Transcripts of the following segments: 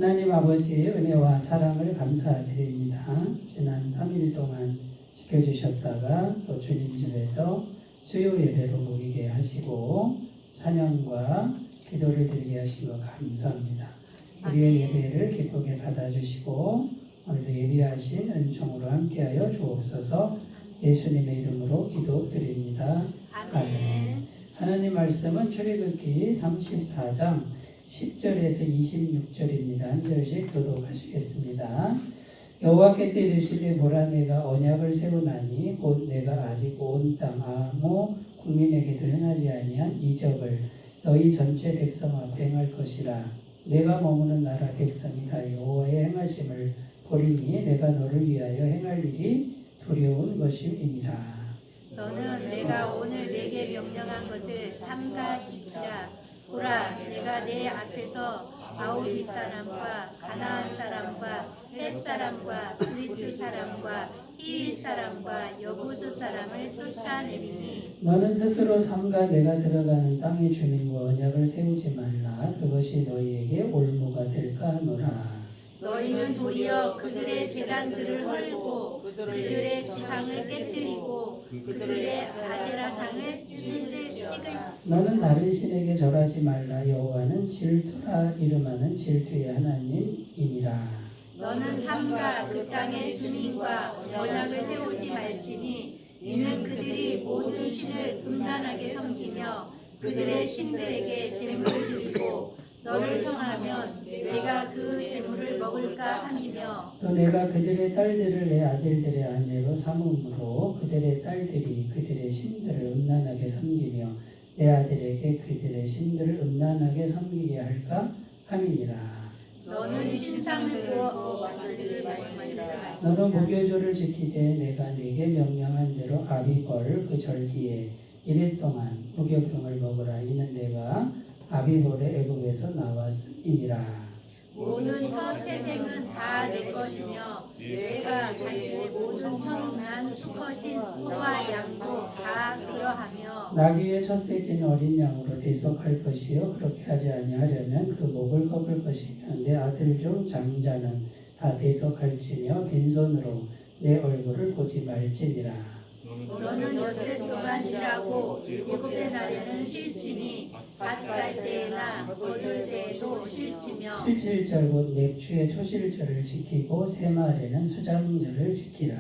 하나님 아버지의 은혜와 사랑을 감사드립니다. 지난 3일 동안 지켜주셨다가 또 주님 집에서 수요 예배로 모이게 하시고 찬양과 기도를 드리게 하신 것 감사합니다. 우리의 예배를 기쁘게 받아주시고 오늘도 예비하신 은총으로 함께하여 주옵소서. 예수님의 이름으로 기도드립니다. 아멘. 하나님 말씀은 출애굽기 34장 10절에서 26절입니다. 한 절씩 교독하시겠습니다. 여호와께서 이르시되 보라 내가 언약을 세우나니 곧 내가 아직 온 땅 아무 국민에게도 행하지 아니한 이적을 너희 전체 백성 앞에 행할 것이라. 내가 머무는 나라 백성이 다 여호와의 행하심을 보리니 내가 너를 위하여 행할 일이 두려운 것임이니라. 너는 내가 오늘 내게 명령한 것을 삼가 지키라. 보라, 내가 내 앞에서 아모리 사람과 가나안 사람과 헷 사람과 그리스 사람과 히윗 사람과 여부스 사람을 쫓아내리니 너는 스스로 삼가 내가 들어가는 땅의 주민과 언약을 세우지 말라. 그것이 너희에게 올무가 될까 하노라. 너희는 도리어 그들의 제단들을 헐고 그들의 주상을 깨뜨리고 그들의 아세라상을 찍을. 너는 다른 신에게 절하지 말라. 여호와는 질투라 이름하는 질투의 하나님이니라. 너는 삼가 그 땅의 주민과 언약을 세우지 말지니 이는 그들이 모든 신을 음란하게 섬기며 그들의 신들에게 제물을 드리고 너를 청하면 내가 그 제물을 먹을까 함이며 또 내가 그들의 딸들을 내 아들들의 아내로 삼음으로 그들의 딸들이 그들의 신들을 음란하게 섬기며 내 아들에게 그들의 신들을 음란하게 섬기게 할까 함이니라. 너는 신상을 구워 만들지 말지라. 너는 무교조를 지키되 내가 네게 명령한 대로 아비벌 그 절기에 이래 동안 무교병을 먹으라. 이는 내가 아비벌의 애굽에서 나왔음이니라. 모든 첫 태생은 다 내 것이며 내가 가진 모든 청난 수컷인 소와 양도 다 그러하며 나귀 위에 첫 새끼는 어린 양으로 대속할 것이요 그렇게 하지 아니하려면 그 목을 꺾을 것이며 내 아들 중 장자는 다 대속할지며 빈손으로 내 얼굴을 보지 말지니라. 너는 엿새 동안 일하고 일곱째 날에는 쉴지니 밭 갈 때나 거둘 때에도 쉴지며 77절 곧 맥주의 초실절을 지키고 새말에는 수장절을 지키라.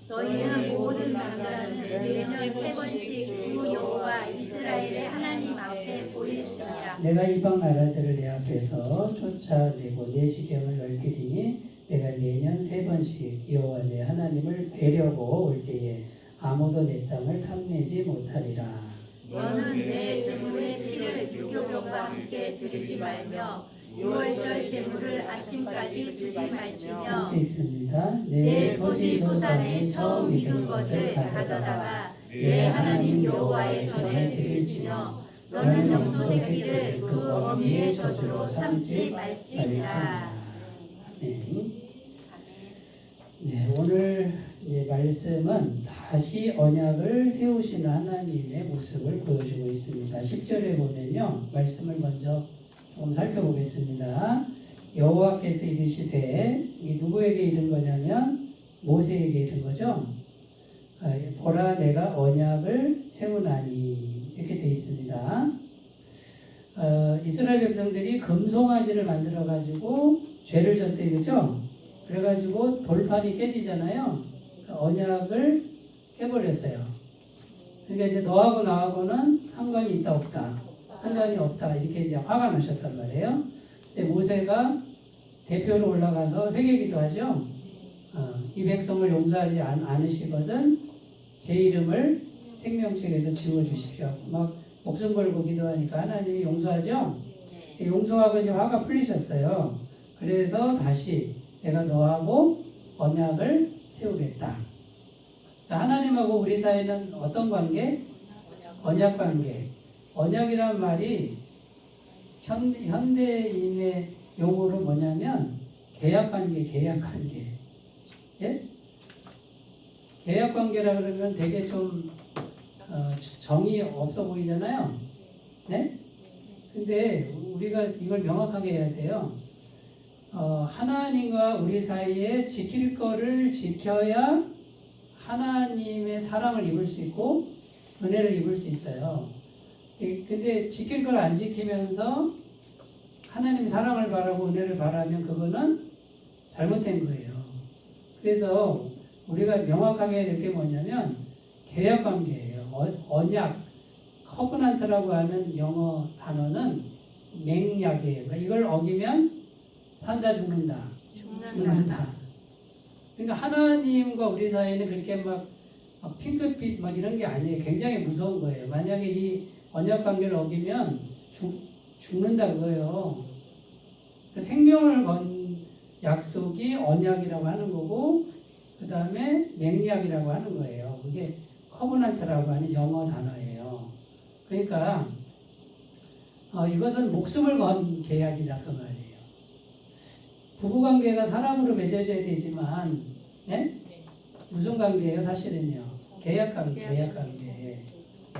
너희는 모든 남자는 매년 세 번씩 주 여호와 이스라엘의 하나님 앞에 보일지니라. 내가 이방 나라들을 내 앞에서 쫓아내고 내 지경을 넓히리니 내가 매년 세 번씩 여호와 내 하나님을 뵈려고 올 때에 아무도 내 땅을 탐내지 못하리라. 너는 내 제물의 피를 유교병과 함께 드리지 말며 유월절 제물을 아침까지 두지 말지며 함께 읽습니다. 내 토지 소산에 처음 익은 것을 가져다가 내 하나님 여호와의 전에 드릴지며 너는 염소 새끼를 그 어미의 젖으로 삼지 말지니라. 아멘. 네, 오늘 말씀은 다시 언약을 세우시는 하나님의 모습을 보여주고 있습니다. 10절에 보면요, 말씀을 먼저 조금 살펴보겠습니다. 여호와께서 이르시되, 이게 누구에게 이른 거냐면 모세에게 이른 거죠. 보라 내가 언약을 세우나니 이렇게 되어 있습니다. 이스라엘 백성들이 금송아지를 만들어 가지고 죄를 졌어요, 그렇죠? 그래가지고 돌판이 깨지잖아요. 언약을 깨버렸어요. 그러니까 이제 너하고 나하고는 상관이 있다 없다, 상관이 없다 이렇게 이제 화가 나셨단 말이에요. 근데 모세가 대표로 올라가서 회개기도 하죠. 이 백성을 용서하지 않으시거든 제 이름을 생명책에서 지워주십시오. 막 목숨 걸고 기도하니까 하나님이 용서하죠. 용서하고 이제 화가 풀리셨어요. 그래서 다시 내가 너하고 언약을 세우겠다. 그러니까 하나님하고 우리 사이는 어떤 관계? 언약 관계. 언약이란 말이 현대인의 용어로 뭐냐면 계약 관계, 계약 관계. 예? 계약 관계라 그러면 되게 좀 정이 없어 보이잖아요. 네? 근데 우리가 이걸 명확하게 해야 돼요. 하나님과 우리 사이에 지킬 거를 지켜야 하나님의 사랑을 입을 수 있고 은혜를 입을 수 있어요. 근데 지킬 걸 안 지키면서 하나님 사랑을 바라고 은혜를 바라면 그거는 잘못된 거예요. 그래서 우리가 명확하게 해야 될 게 뭐냐면 계약 관계예요. 언약, 커브넌트라고 하는 영어 단어는 맹약이에요. 그러니까 이걸 어기면 산다 죽는다. 죽는다. 그러니까 하나님과 우리 사이에는 그렇게 막 핑크빛 막 이런 게 아니에요. 굉장히 무서운 거예요. 만약에 이 언약 관계를 어기면 죽는다 그거예요. 그 생명을 건 약속이 언약이라고 하는 거고 그 다음에 맹약이라고 하는 거예요. 그게 커버넌트라고 하는 영어 단어예요. 그러니까 이것은 목숨을 건 계약이다 그 말이에요. 부부관계가 사랑으로 맺어져야 되지만 네? 무슨 관계예요 사실은요? 계약관계.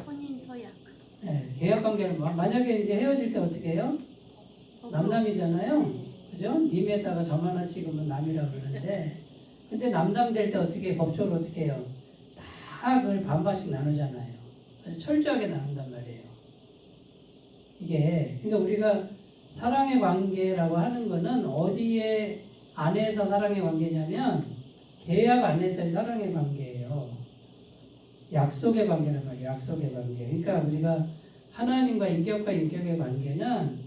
혼인 서약. 네, 계약관계는 만약에 이제 헤어질 때 어떻게 해요? 남남이잖아요. 그죠? 님에다가 점 하나 찍으면 남이라고 그러는데 근데 남남 될 때 어떻게 해요? 법적으로 어떻게 해요? 다 그걸 반반씩 나누잖아요. 아주 철저하게 나눈단 말이에요. 이게 그러니까 우리가 사랑의 관계라고 하는 거는 어디에 안에서 사랑의 관계냐면 계약 안에서의 사랑의 관계예요. 약속의 관계란 말이에요. 약속의 관계. 그러니까 우리가 하나님과 인격과 인격의 관계는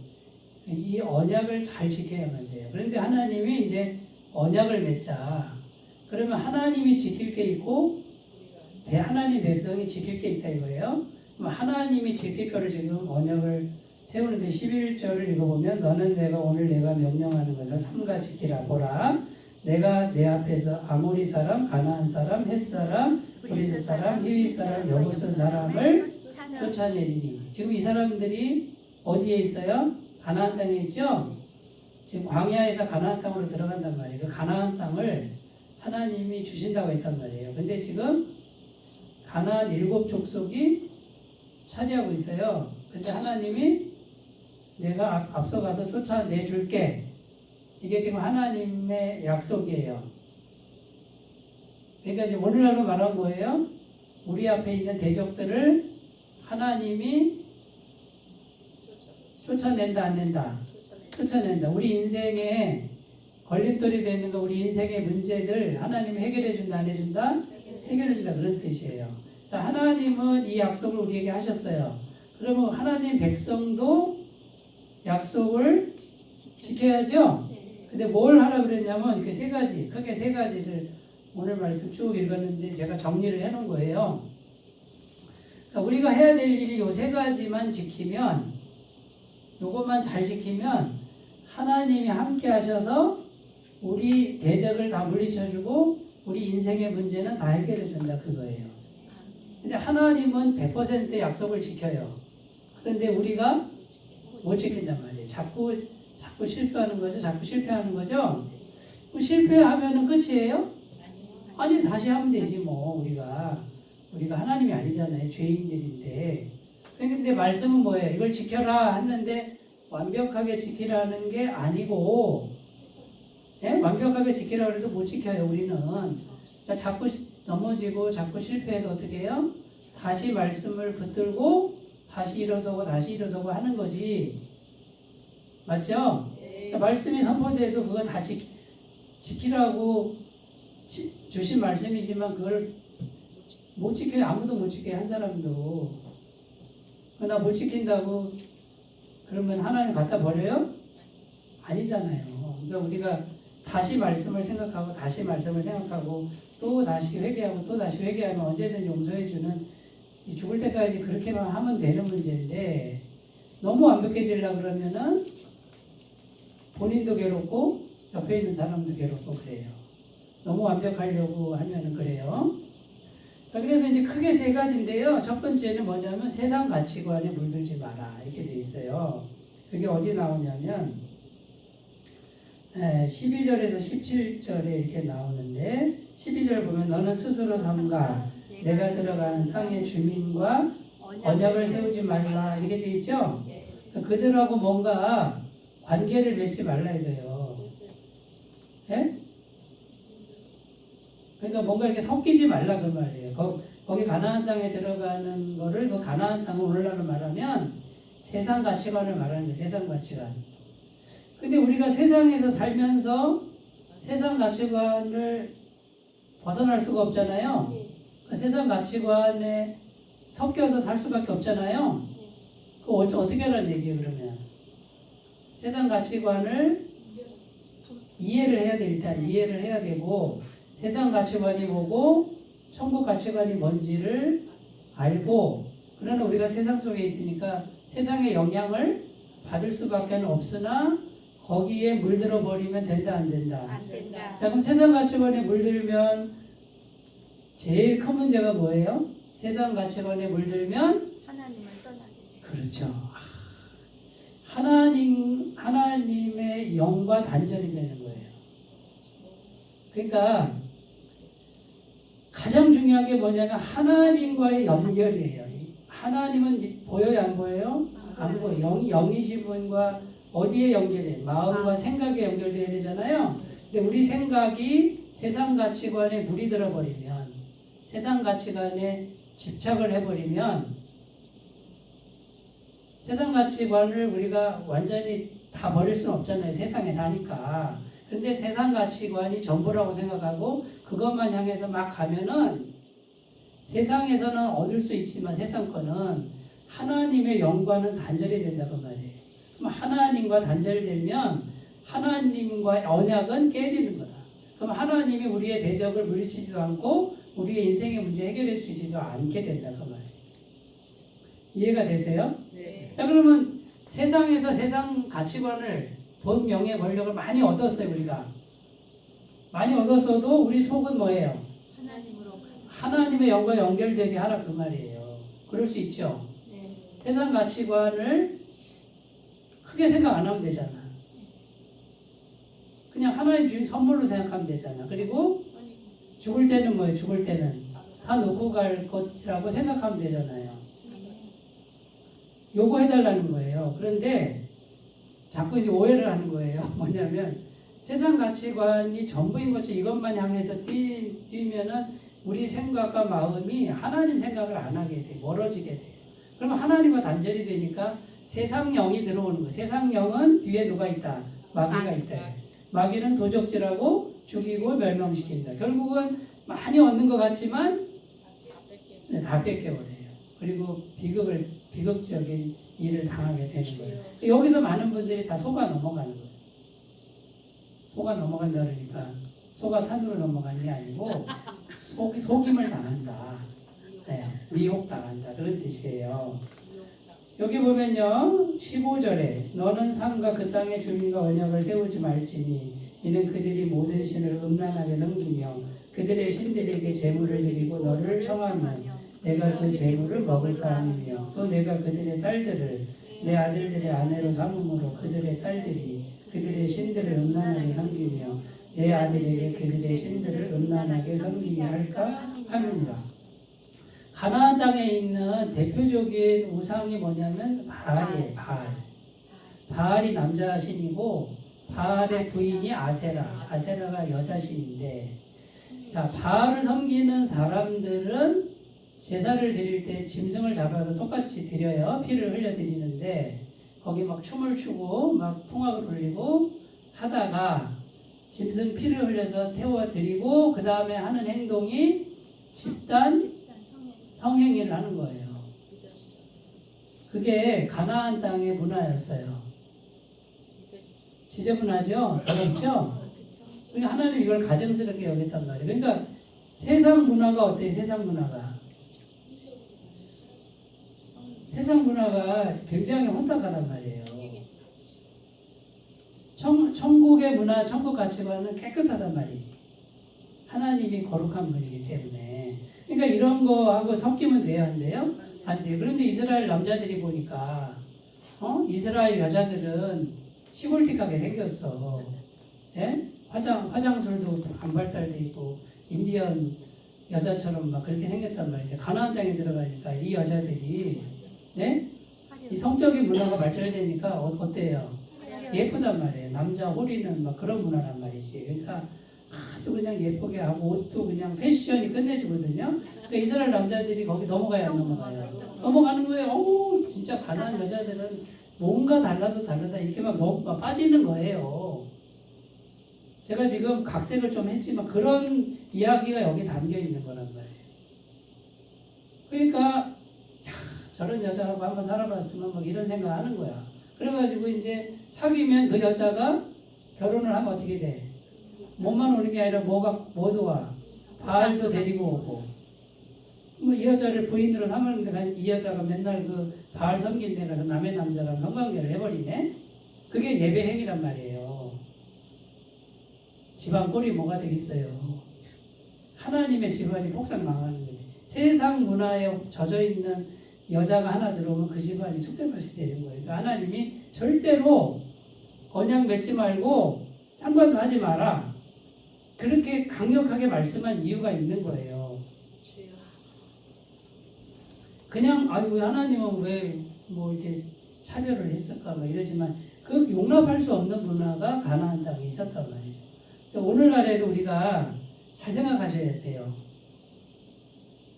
이 언약을 잘 지켜야만 돼요. 그런데 하나님이 이제 언약을 맺자. 그러면 하나님이 지킬 게 있고 하나님 백성이 지킬 게 있다 이거예요. 그럼 하나님이 지킬 거를 지금 언약을 세우는데 11절을 읽어보면 너는 오늘 내가 명령하는 것을 삼가 지키라. 보라 내가 내 앞에서 아모리 사람, 가나안 사람, 헷 사람, 브리스 사람, 히윗 사람, 여부스 사람을 쫓아내리니. 지금 이 사람들이 어디에 있어요? 가나안 땅에 있죠? 지금 광야에서 가나안 땅으로 들어간단 말이에요. 그 가나안 땅을 하나님이 주신다고 했단 말이에요. 근데 지금 가나안 7 족속이 차지하고 있어요. 근데 하나님이 내가 앞서가서 쫓아내줄게. 이게 지금 하나님의 약속이에요. 그러니까 이제 오늘날로 말한 거예요. 우리 앞에 있는 대적들을 하나님이 쫓아낸다 안 낸다? 쫓아낸다. 우리 인생에 걸림돌이 되는 거 우리 인생의 문제들 하나님이 해결해 준다 안 해준다? 해결해 준다 그런 뜻이에요. 자, 하나님은 이 약속을 우리에게 하셨어요. 그러면 하나님 백성도 약속을 지켜야죠. 근데 뭘 하라 그랬냐면 그 3가지, 크게 3가지를 오늘 말씀 쭉 읽었는데 제가 정리를 해 놓은 거예요. 그러니까 우리가 해야 될 일이 요 3가지만 지키면, 요것만 잘 지키면 하나님이 함께 하셔서 우리 대적을 다 물리쳐주고 우리 인생의 문제는 다 해결해 준다 그거예요. 근데 하나님은 100% 약속을 지켜요. 그런데 우리가 못 지킨단 말이에요. 자꾸 실수하는 거죠. 자꾸 실패하는 거죠. 그럼 실패하면은 끝이에요? 아니 다시 하면 되지 뭐. 우리가 하나님이 아니잖아요. 죄인들인데. 근데 말씀은 뭐예요? 이걸 지켜라 했는데 완벽하게 지키라는 게 아니고, 예? 완벽하게 지키라 그래도 못 지켜요. 우리는. 그러니까 자꾸 넘어지고 자꾸 실패해도 어떻게 해요? 다시 말씀을 붙들고 다시 일어서고 다시 일어서고 하는 거지. 맞죠? 그러니까 말씀이 선포돼도 그거 다 지키라고 주신 말씀이지만 그걸 못 지켜요. 아무도 못 지켜요. 한 사람도. 나 못 지킨다고 그러면 하나님 갖다 버려요? 아니잖아요. 그러니까 우리가 다시 말씀을 생각하고 다시 말씀을 생각하고 또 다시 회개하고 또 다시 회개하면 언제든 용서해주는, 죽을 때까지 그렇게만 하면 되는 문제인데 너무 완벽해지려고 그러면은 본인도 괴롭고 옆에 있는 사람도 괴롭고 그래요. 너무 완벽하려고 하면은 그래요. 자, 그래서 이제 크게 3가지인데요. 첫 번째는 뭐냐면 세상 가치관에 물들지 마라 이렇게 돼 있어요. 그게 어디 나오냐면 12절에서 17절에 이렇게 나오는데 12절 보면 너는 스스로 삼가 내가 들어가는 땅의 주민과 언약을 세우지 말라 이렇게 돼 있죠. 그들하고 뭔가 관계를 맺지 말라 이거예요. 그러니까 뭔가 이렇게 섞이지 말라 그 말이에요. 거기 가나안 땅에 들어가는 거를 그 가나안 땅을 오늘날로 말하면 세상 가치관을 말하는 거예요. 세상 가치관. 근데 우리가 세상에서 살면서 세상 가치관을 벗어날 수가 없잖아요. 그 세상 가치관에 섞여서 살 수밖에 없잖아요. 그 어떻게 하라는 얘기예요, 그러면? 세상 가치관을 이해를 해야 돼. 일단 이해를 해야 되고 세상 가치관이 뭐고 천국 가치관이 뭔지를 알고, 그러나 우리가 세상 속에 있으니까 세상의 영향을 받을 수밖에 없으나 거기에 물들어 버리면 된다 안 된다? 안 된다. 자, 그럼 세상 가치관에 물들면 제일 큰 문제가 뭐예요? 세상 가치관에 물들면 하나님을 떠나게 돼. 그렇죠. 하나님의 영과 단절이 되는 거예요. 그러니까 가장 중요한 게 뭐냐면 하나님과의 연결이에요. 하나님은 보여요, 안 보여요? 안 보여요. 영이신 분과 어디에 연결해? 마음과 생각에 연결돼야 되잖아요. 근데 우리 생각이 세상 가치관에 물이 들어버리면, 세상 가치관에 집착을 해버리면, 세상 가치관을 우리가 완전히 다 버릴 수는 없잖아요. 세상에 사니까. 그런데 세상 가치관이 전부라고 생각하고 그것만 향해서 막 가면은 세상에서는 얻을 수 있지만 세상 거는 하나님의 영과는 단절이 된다 그 말이에요. 그럼 하나님과 단절되면 하나님과의 언약은 깨지는 거다. 그럼 하나님이 우리의 대적을 물리치지도 않고 우리의 인생의 문제 해결해 주지도 않게 된다 그 말이에요. 이해가 되세요? 네. 자, 그러면 세상에서 세상 가치관을 돈, 명예, 권력을 많이 얻었어요. 우리가 많이 얻었어도 우리 속은 뭐예요? 하나님으로 가. 하나님의 영과 연결되게 하라 그 말이에요. 그럴 수 있죠. 네. 세상 가치관을 크게 생각 안 하면 되잖아. 그냥 하나님 주신 선물로 생각하면 되잖아. 그리고 죽을 때는 뭐예요? 죽을 때는 다 놓고 갈 것이라고 생각하면 되잖아요. 요구해달라는 거예요. 그런데 자꾸 이제 오해를 하는 거예요. 뭐냐면 세상 가치관이 전부인 것처럼 이것만 향해서 뛰면은 우리 생각과 마음이 하나님 생각을 안 하게 돼. 멀어지게 돼요. 그러면 하나님과 단절이 되니까 세상 영이 들어오는 거예요. 세상 영은 뒤에 누가 있다? 마귀가 있다. 마귀는 도적질하고 죽이고 멸망시킨다. 결국은 많이 얻는 것 같지만 다 뺏겨버려요. 그리고 비극적인 일을 당하게 되는 거예요. 여기서 많은 분들이 다 속아 넘어가는 거예요. 속아 넘어간다 그러니까 속아 산으로 넘어가는 게 아니고 속임을 당한다. 네, 미혹당한다. 그런 뜻이에요. 여기 보면요. 15절에 너는 삶과 그 땅의 주민과 언약을 세우지 말지니 이는 그들이 모든 신을 음란하게 섬기며 그들의 신들에게 제물을 드리고 너를 청하면 내가 그 제물을 먹을까 함이며 또 내가 그들의 딸들을 내 아들들의 아내로 삼음으로 그들의 딸들이 그들의 신들을 음란하게 섬기며 내 아들에게 그들의 신들을 음란하게 섬기게 할까 함이니라. 가나안 땅에 있는 대표적인 우상이 뭐냐면 바알이에요. 바알이 남자 신이고 바알의 부인이 아세라가 여자 신인데, 자, 바알을 섬기는 사람들은 제사를 드릴 때 짐승을 잡아서 똑같이 드려요. 피를 흘려 드리는데 거기 막 춤을 추고 막 풍악을 울리고 하다가 짐승 피를 흘려서 태워 드리고 그 다음에 하는 행동이 집단 성행위를 하는 거예요. 그게 가나안 땅의 문화였어요. 지저분하죠? 더럽죠? 그러니까 하나님 이걸 가정스럽게 여겼단 말이에요. 그러니까 세상 문화가 어때요? 세상 문화가 굉장히 혼탁하단 말이에요. 천국의 문화, 천국 가치관은 깨끗하단 말이지. 하나님이 거룩한 분이기 때문에. 그러니까 이런 거하고 섞이면 돼요, 안 돼요? 안 돼요. 그런데 이스라엘 남자들이 보니까, 이스라엘 여자들은 시골틱하게 생겼어. 예? 화장술도 안 발달돼 있고, 인디언 여자처럼 막 그렇게 생겼단 말인데, 가나안 땅에 들어가니까 이 여자들이, 네? 이 성적인 문화가 발달되니까 어때요? 예쁘단 말이에요. 남자 호리는 막 그런 문화란 말이지. 그러니까 아주 그냥 예쁘게 하고 옷도 그냥 패션이 끝내주거든요. 그러니까 이스라엘 남자들이 거기 넘어가야 안 넘어가요. 넘어가는 거예요. 어우 진짜 가난한 여자들은 뭔가 달라도 다르다 이렇게 막 빠지는 거예요. 제가 지금 각색을 좀 했지만 그런 이야기가 여기 담겨 있는 거란 말이에요. 그러니까 야, 저런 여자하고 한번 살아봤으면 막 이런 생각하는 거야. 그래가지고 이제 사귀면 그 여자가 결혼을 하면 어떻게 돼? 몸만 오는 게 아니라 뭐도 와. 바알도 데리고 오고. 뭐 이 여자를 부인으로 삼았는데 이 여자가 맨날 그 바알 섬긴 데 가서 남의 남자랑 성관계를 해버리네? 그게 예배 행위란 말이에요. 집안 꼴이 뭐가 되겠어요? 하나님의 집안이 폭삭 망하는 거지. 세상 문화에 젖어 있는 여자가 하나 들어오면 그 집안이 쑥대밭이 되는 거예요. 그러니까 하나님이 절대로 언약 맺지 말고 상관도 하지 마라. 그렇게 강력하게 말씀한 이유가 있는 거예요. 그냥 아유 하나님은 왜 뭐 이렇게 차별을 했을까 막 이러지만 그 용납할 수 없는 문화가 가나안 땅에 있었단 말이죠. 오늘날에도 우리가 잘 생각하셔야 돼요.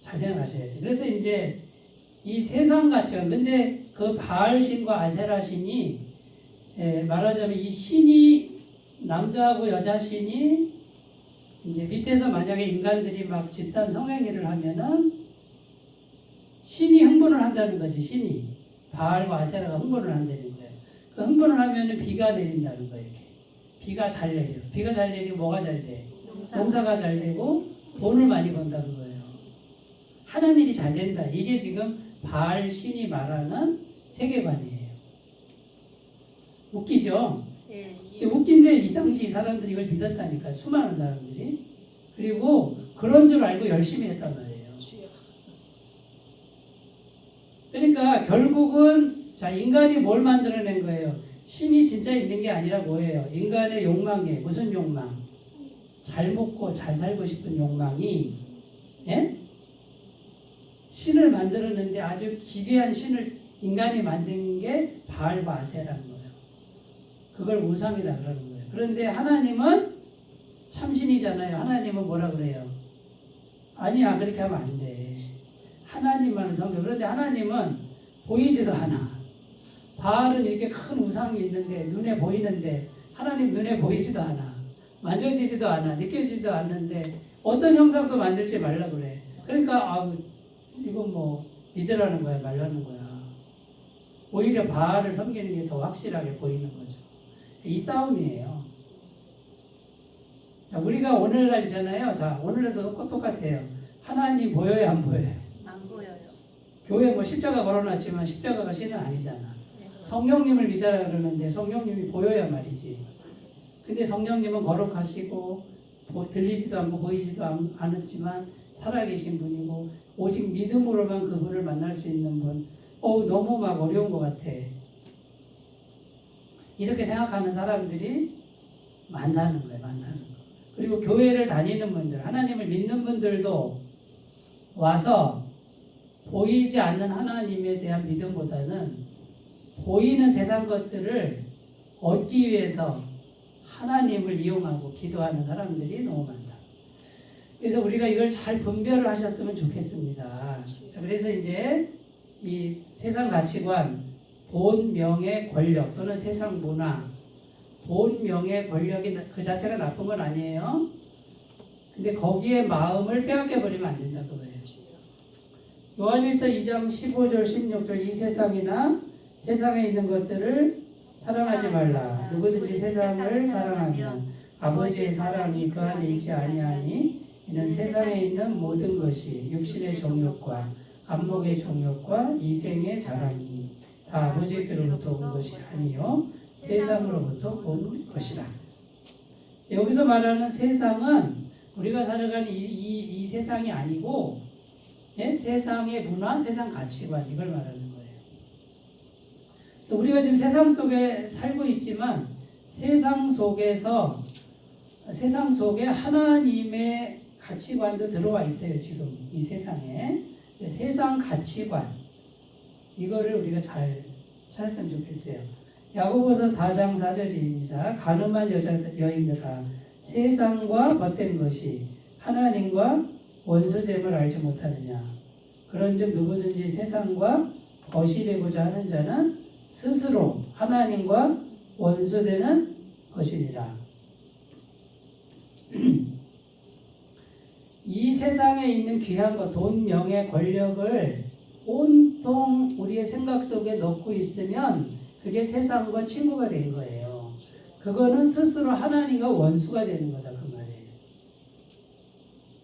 잘 생각하셔야 돼요. 그래서 이제 이 세상 가치관, 근데 그 바알 신과 아세라 신이 말하자면 이 신이 남자하고 여자 신이 이제 밑에서 만약에 인간들이 막 집단 성행위를 하면은 신이 흥분을 한다는 거지. 신이 바알과 아세라가 흥분을 한다는 거예요. 그 흥분을 하면은 비가 내린다는 거예요. 이렇게 비가 잘 내려. 비가 잘 내리고 뭐가 잘 돼? 농사가 잘 되고 돈을 많이 번다 그거예요. 하는 일이 잘 된다. 이게 지금 바알 신이 말하는 세계관이에요. 웃기죠? 예. 웃긴데 이 당시 사람들이 이걸 믿었다니까. 수많은 사람들이. 그리고 그런 줄 알고 열심히 했단 말이에요. 그러니까 결국은 자 인간이 뭘 만들어낸 거예요? 신이 진짜 있는 게 아니라 뭐예요? 인간의 욕망에 무슨 욕망? 잘 먹고 잘 살고 싶은 욕망이 예? 신을 만들었는데 아주 기괴한 신을 인간이 만든 게 바알과 아세라는 거예요. 그걸 우상이라 그러는 거예요. 그런데 하나님은 참신이잖아요. 하나님은 뭐라 그래요? 아니야 그렇게 하면 안 돼. 하나님만을 섬겨. 그런데 하나님은 보이지도 않아. 바알은 이렇게 큰 우상이 있는데 눈에 보이는데 하나님 눈에 보이지도 않아. 만져지지도 않아. 느껴지지도 않는데 어떤 형상도 만들지 말라 그래. 그러니까 이건 뭐 믿으라는 거야 말라는 거야. 오히려 바알을 섬기는 게 더 확실하게 보이는 거죠. 이 싸움이에요. 자, 우리가 오늘날이잖아요. 자, 오늘날도 똑같아요. 하나님 보여요 안 보여요? 안 보여요. 교회 뭐 십자가 걸어놨지만 십자가가 신은 아니잖아. 네. 성령님을 믿어라 그러는데 성령님이 보여야 말이지. 근데 성령님은 거룩하시고 들리지도 않고 보이지도 않았지만 살아계신 분이고 오직 믿음으로만 그분을 만날 수 있는 분. 너무 막 어려운 것 같아. 이렇게 생각하는 사람들이 많다는 거예요. 많다는 거. 그리고 교회를 다니는 분들, 하나님을 믿는 분들도 와서 보이지 않는 하나님에 대한 믿음보다는 보이는 세상 것들을 얻기 위해서 하나님을 이용하고 기도하는 사람들이 너무 많다. 그래서 우리가 이걸 잘 분별을 하셨으면 좋겠습니다. 그래서 이제 이 세상 가치관, 돈, 명예, 권력 또는 세상 문화, 돈, 명예, 권력이 그 자체가 나쁜 건 아니에요. 근데 거기에 마음을 빼앗겨 버리면 안 된다 그거예요. 요한일서 2장 15절 16절 이 세상이나 세상에 있는 것들을 사랑하지 말라. 누구든지 세상을 사랑하면 아버지의 사랑이 그 안에 있지 아니하니 이는 세상에 있는 모든 것이 육신의 정욕과 안목의 정욕과 이생의 자랑이니 다 아버지께로부터 온 것이 아니요 세상으로부터 온 것이라. 여기서 말하는 세상은 우리가 살아가는 이 세상이 아니고 세상의 문화, 세상 가치관 이걸 말하는 거예요. 우리가 지금 세상 속에 살고 있지만 세상 속에 하나님의 가치관도 들어와 있어요. 지금 이 세상에 세상 가치관 이거를 우리가 잘 찾았으면 좋겠어요. 야고보서 4장 4절입니다. 가늠한 여인들아 세상과 벗된 것이 하나님과 원수됨을 알지 못하느냐. 그런즉 누구든지 세상과 벗이 되고자 하는 자는 스스로 하나님과 원수되는 것이니라. 이 세상에 있는 귀한 것, 돈, 명예, 권력을 온통 우리의 생각 속에 넣고 있으면 그게 세상과 친구가 된 거예요. 그거는 스스로 하나님과 원수가 되는 거다, 그 말이에요.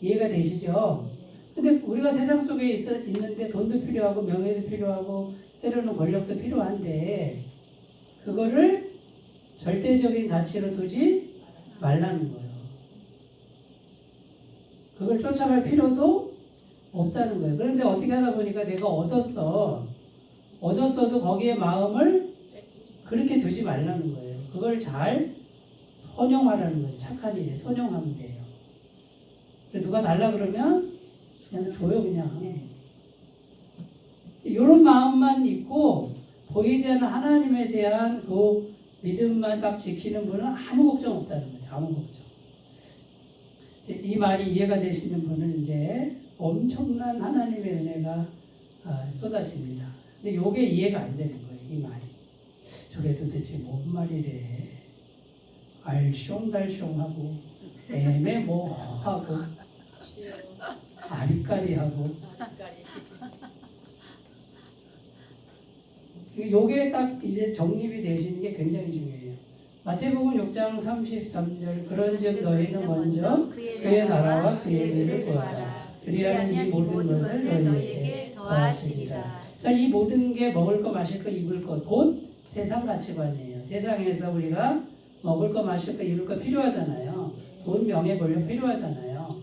이해가 되시죠? 근데 우리가 세상 속에 있는데 돈도 필요하고 명예도 필요하고 때로는 권력도 필요한데 그거를 절대적인 가치로 두지 말라는 거예요. 그걸 쫓아갈 필요도 없다는 거예요. 그런데 어떻게 하다 보니까 내가 얻었어도 거기에 마음을 그렇게 두지 말라는 거예요. 그걸 잘 선용하라는 거지. 착한 일에 선용하면 돼요. 누가 달라 그러면 그냥 줘요, 그냥. 이런 마음만 있고 보이지 않는 하나님에 대한 그 믿음만 딱 지키는 분은 아무 걱정 없다는 거죠. 아무 걱정. 이 말이 이해가 되시는 분은 이제 엄청난 하나님의 은혜가 쏟아집니다. 근데 이게 이해가 안 되는 거예요. 이 말이. 저게 도대체 뭔 말이래. 알숑달숑하고 애매모호하고 아리까리하고 요게 딱 이제 정립이 되시는 게 굉장히 중요해요. 마태복음 6장 33절 그런즉 너희는 먼저 그의 나라와 그의 의를 구하라. 그리하면 이 모든 것을 너희에게 더하시리라. 자, 이 모든 게 먹을 거, 마실 거, 입을 것, 곧 세상 가치관이에요. 세상에서 우리가 먹을 거, 마실 거, 입을 거 필요하잖아요. 돈, 명예, 권력 필요하잖아요.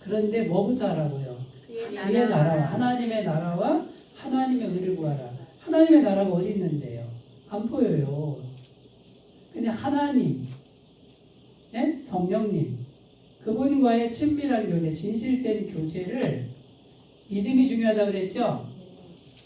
그런데 뭐부터 하라고요? 그의 나라와 하나님의 나라와 하나님의 의를 구하라. 하나님의 나라가 어디 있는데요? 안 보여요. 근데 하나님, 성령님, 그분과의 친밀한 교제, 진실된 교제를 믿음이 중요하다고 그랬죠?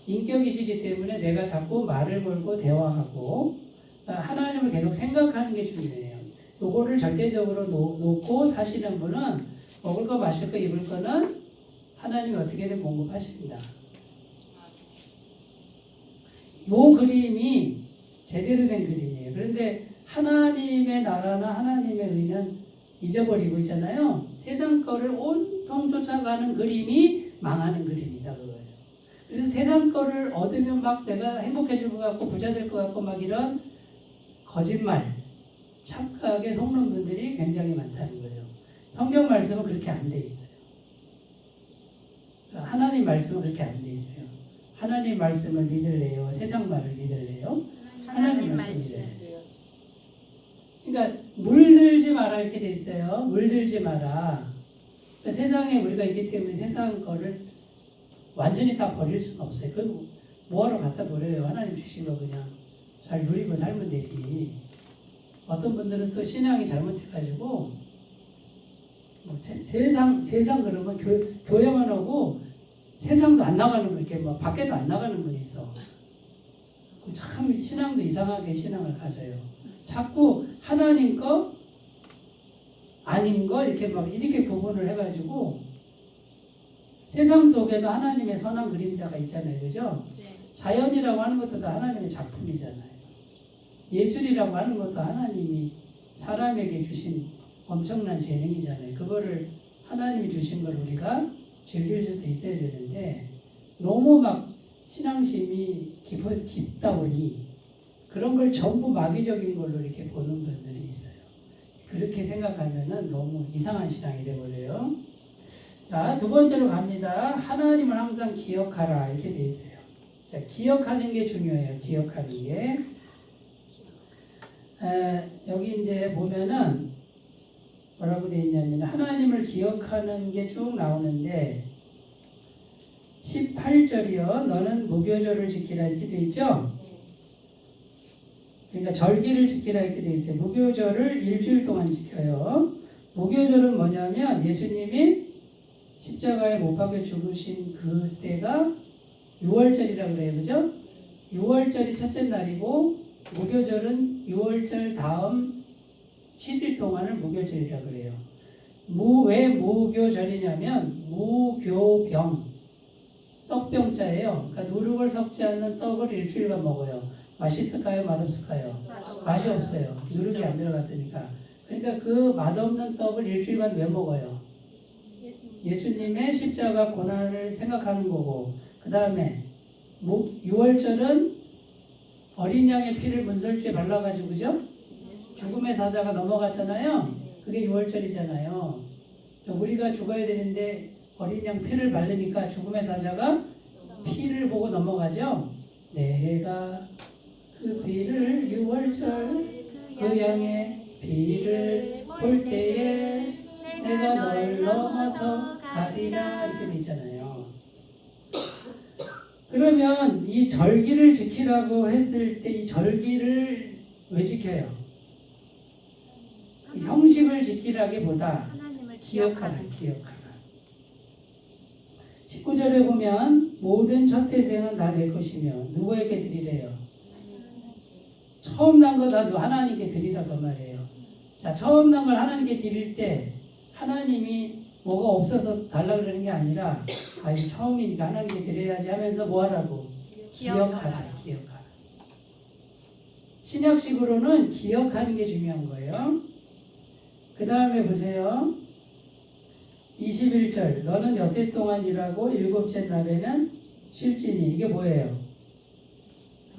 인격이시기 때문에 내가 자꾸 말을 걸고 대화하고 하나님을 계속 생각하는 게 중요해요. 요거를 절대적으로 놓고 사시는 분은 먹을 거, 마실 거, 입을 거는 하나님이 어떻게든 공급하십니다. 요 그림이 제대로 된 그림이에요. 그런데 하나님의 나라나 하나님의 의는 잊어버리고 있잖아요. 세상 거를 온통 쫓아가는 그림이 망하는 그림이다, 그거예요. 그래서 세상 거를 얻으면 막 내가 행복해질 것 같고 부자 될 것 같고 막 이런 거짓말, 착각에 속는 분들이 굉장히 많다는 거죠. 성경 말씀은 그렇게 안 돼 있어요. 하나님 말씀은 그렇게 안 돼 있어요. 하나님 말씀을 믿을래요? 세상 말을 믿을래요? 하나님 말씀 믿어야지. 그러니까 물들지 마라 이렇게 돼 있어요. 물들지 마라. 그러니까 세상에 우리가 있기 때문에 세상 거를 완전히 다 버릴 수는 없어요. 그거 뭐하러 갖다 버려요? 하나님 주신 거 그냥 잘 누리고 살면 되지. 어떤 분들은 또 신앙이 잘못해가지고 뭐 세상 그러면 교회만 오고 세상도 안 나가는 분, 이렇게 뭐 밖에도 안 나가는 분이 있어. 참 신앙도 이상하게 신앙을 가져요. 자꾸 하나님 거 아닌 거 이렇게 구분을 해가지고 세상 속에도 하나님의 선한 그림자가 있잖아요, 그죠? 자연이라고 하는 것도 다 하나님의 작품이잖아요. 예술이라고 하는 것도 하나님이 사람에게 주신 엄청난 재능이잖아요. 그거를 하나님이 주신 걸 우리가 즐길 수도 있어야 되는데 너무 막 신앙심이 깊다 보니 그런 걸 전부 마귀적인 걸로 이렇게 보는 분들이 있어요. 그렇게 생각하면은 너무 이상한 신앙이 되어버려요. 자, 두 번째로 갑니다. 하나님을 항상 기억하라 이렇게 돼 있어요. 자, 기억하는 게 중요해요. 기억하는 게. 여기 이제 보면은 뭐라고 되어 있냐면 하나님을 기억하는 게 쭉 나오는데 18절이요. 너는 무교절을 지키라 이렇게 되어 있죠. 그러니까 절기를 지키라 이렇게 되어 있어요. 무교절을 일주일 동안 지켜요. 무교절은 뭐냐면 예수님이 십자가에 못 박혀 죽으신 그때가 6월절이라고 그래요. 그죠? 6월절이 첫째 날이고 무교절은 6월절 다음 7일 동안을 무교절이라 그래요. 왜 무교절이냐면 무교병, 떡병자예요. 그러니까 누룩을 섞지 않는 떡을 일주일간 먹어요. 맛있을까요? 맛없을까요? 맛이 없어요. 누룩이 안 들어갔으니까. 그러니까 그 맛없는 떡을 일주일간 왜 먹어요? 예수님의 십자가 고난을 생각하는 거고, 그 다음에 6월절은 어린 양의 피를 문설주에 발라가지고, 그죠? 죽음의 사자가 넘어갔잖아요. 그게 6월절이잖아요. 우리가 죽어야 되는데 어린 양 피를 바르니까 죽음의 사자가 피를 보고 넘어가죠. 내가 그 피를 6월절 그 양의 피를 볼 때에 내가 널 넘어서 가리라, 이렇게 돼 있잖아요. 그러면 이 절기를 지키라고 했을 때 이 절기를 왜 지켜요? 형식을 지키라기보다 기억하라. 19절에 보면 모든 첫 태생은 다 내 것이며 누구에게 드리래요? 처음 난 거 다 하나님께 드리라고 말이에요. 자, 처음 난 걸 하나님께 드릴 때 하나님이 뭐가 없어서 달라 그러는 게 아니라 이 처음이니까 하나님께 드려야지 하면서 뭐 하라고? 기억하라. 신약식으로는 기억하는 게 중요한 거예요. 그 다음에 보세요. 21절 너는 엿새 동안 일하고 일곱째 날에는 쉴지니, 이게 뭐예요?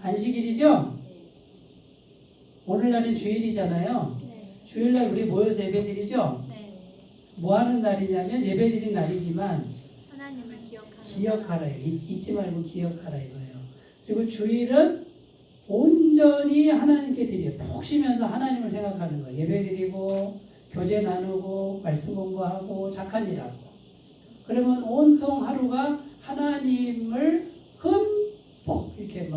안식일이죠? 오늘날은 주일이잖아요. 주일날 우리 모여서 예배드리죠? 뭐 하는 날이냐면 예배드린 날이지만 하나님을 기억하라. 잊지 말고 기억하라 이거예요. 그리고 주일은 온전히 하나님께 드려요. 푹 쉬면서 하나님을 생각하는 거예요. 예배드리고 교제 나누고 말씀 공부하고 착한 일하고. 그러면 온통 하루가 하나님을 흠뻑 이렇게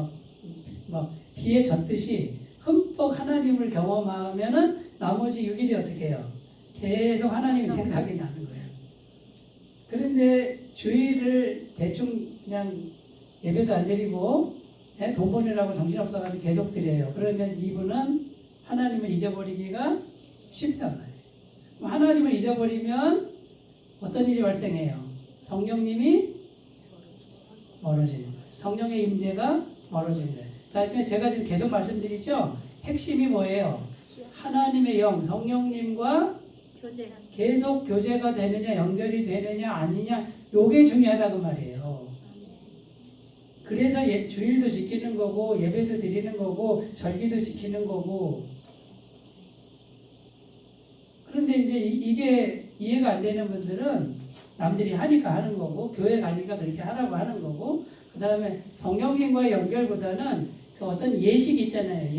막 비에 젖듯이 흠뻑 하나님을 경험하면은 나머지 6일이 어떻게 해요? 계속 하나님 생각이 나는 거예요. 그런데 주일을 대충 그냥 예배도 안 드리고 돈 버느라고 정신없어가지고 계속 드려요. 그러면 이분은 하나님을 잊어버리기가 쉽단 말이에요. 하나님을 잊어버리면 어떤 일이 발생해요? 성령님이 멀어지는 거예요. 성령의 임재가 멀어지는 거예요. 자, 제가 지금 계속 말씀드리죠? 핵심이 뭐예요? 하나님의 영, 성령님과 계속 교제가 되느냐, 연결이 되느냐, 아니냐, 요게 중요하다고 말이에요. 그래서 주일도 지키는 거고, 예배도 드리는 거고, 절기도 지키는 거고. 그런데 이제 이게 이해가 안 되는 분들은 남들이 하니까 하는 거고, 교회 가니까 그렇게 하라고 하는 거고, 그 다음에 성령님과의 연결보다는 그 어떤 예식이 있잖아요.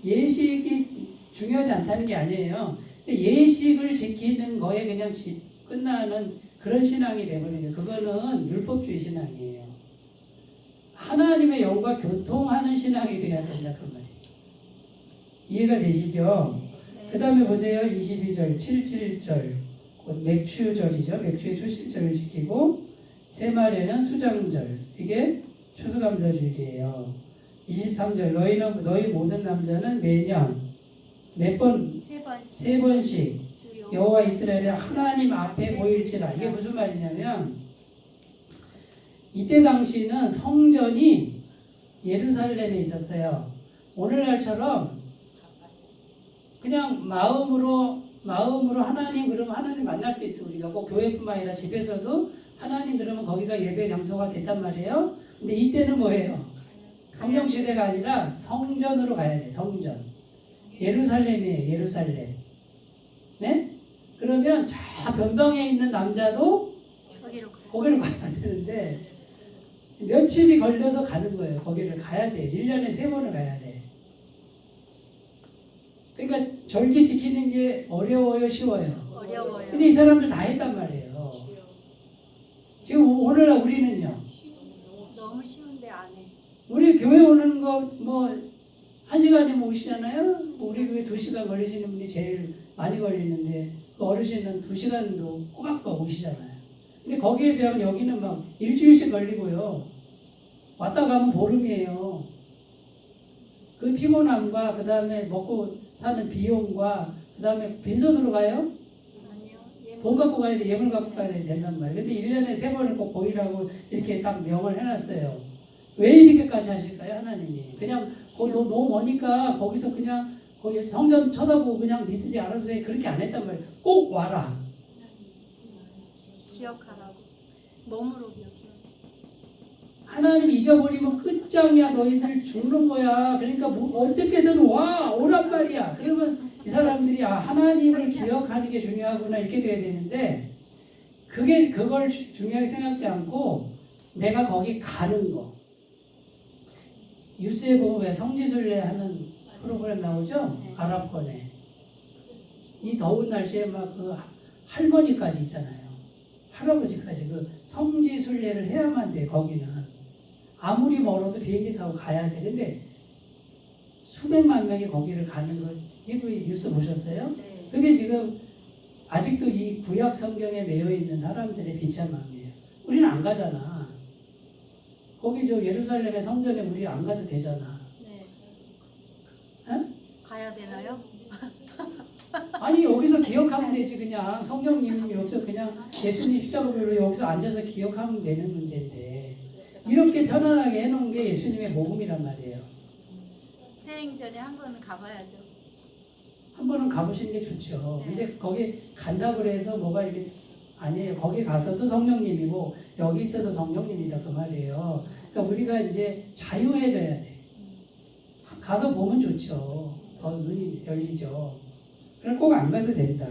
예식이 중요하지 않다는 게 아니에요. 예식을 지키는 거에 그냥 끝나는 그런 신앙이 되버리는 거예요. 그거는 율법주의 신앙이에요. 하나님의 영과 교통하는 신앙이 되어야 된다 그 말이죠. 이해가 되시죠? 그 다음에 보세요. 22절, 77절 맥추절이죠. 맥추의 초실절을 지키고 새말에는 수장절, 이게 추수감사주일이에요. 23절 너희 모든 남자는 매년 몇 번? 세 번씩 여호와 이스라엘의 하나님 앞에 보일지라. 이게 무슨 말이냐면 이때 당시는 성전이 예루살렘에 있었어요. 오늘날처럼 그냥 마음으로 하나님 그러면 하나님 만날 수 있어. 우리가 꼭 교회뿐만 아니라 집에서도 하나님 그러면 거기가 예배 장소가 됐단 말이에요. 근데 이때는 뭐예요? 성경 시대가 아니라 성전으로 가야 돼. 성전. 예루살렘이에요. 예루살렘. 네? 그러면 저 변방에 있는 남자도 거기로 가야 되는데 며칠이 걸려서 가는 거예요. 거기를 가야 돼. 1년에 3번을 가야 돼. 그러니까 절기 지키는 게 어려워요, 쉬워요? 어려워요. 근데 이 사람들 다 했단 말이에요. 지금 오늘날 우리는요. 너무 쉬운데 안 해. 우리 교회 오는 거 뭐 1시간이면 오시잖아요. 우리 교회 2시간 걸리시는 분이 제일 많이 걸리는데 그 어르신은 2시간도 꼬박꼬박 오시잖아요. 근데 거기에 비하면 여기는 막 일주일씩 걸리고요. 왔다 가면 보름이에요. 그 피곤함과 그 다음에 먹고 사는 비용과 그 다음에 빈손으로 가요? 아니요. 돈 갖고 가야 돼, 예물 갖고 가야 된단 말이에요. 근데 1년에 3번을 꼭 보이라고 이렇게 딱 명을 해놨어요. 왜 이렇게까지 하실까요, 하나님이? 그냥 너무 머니까 거기서 그냥 거기 성전 쳐다보고 그냥 니들이 알아서 해. 그렇게 안 했단 말이에요. 꼭 와라. 기억하라고. 몸으로 기억해. 하나님 잊어버리면 끝장이야. 너희들 죽는 거야. 그러니까 어떻게든 오란 말이야. 그러면 이 사람들이 하나님을 기억하는 게 중요하구나 이렇게 돼야 되는데 그걸 중요하게 생각지 않고 내가 거기 가는 거. 뉴스에 보면 왜 성지순례 하는 프로그램 나오죠? 네. 아랍권에. 이 더운 날씨에 막 그 할머니까지 있잖아요. 할아버지까지 그 성지순례를 해야만 돼, 거기는. 아무리 멀어도 비행기 타고 가야 돼. 근데 수백만 명이 거기를 가는 거 TV 뉴스 보셨어요? 네. 그게 지금 아직도 이 구약 성경에 매여 있는 사람들의 비참함이에요. 우리는 안 가잖아. 거기 저 예루살렘의 성전에 우리 안 가도 되잖아. 네. 에? 가야 되나요? 아니 여기서 기억하면 되지. 그냥 성령님 여기서 그냥 예수님 십자가별로 여기서 앉아서 기억하면 되는 문제인데 이렇게 편안하게 해놓은 게 예수님의 복음이란 말이에요. 세행전에 한 번은 가봐야죠. 한 번은 가보시는 게 좋죠. 네. 근데 거기 간다고 그래서 뭐가 이게 아니에요. 거기 가서도 성령님이고 여기 있어도 성령님이다 그 말이에요. 그러니까 우리가 이제 자유해져야 돼. 가서 보면 좋죠. 더 눈이 열리죠. 그럼 꼭 안 가도 된다.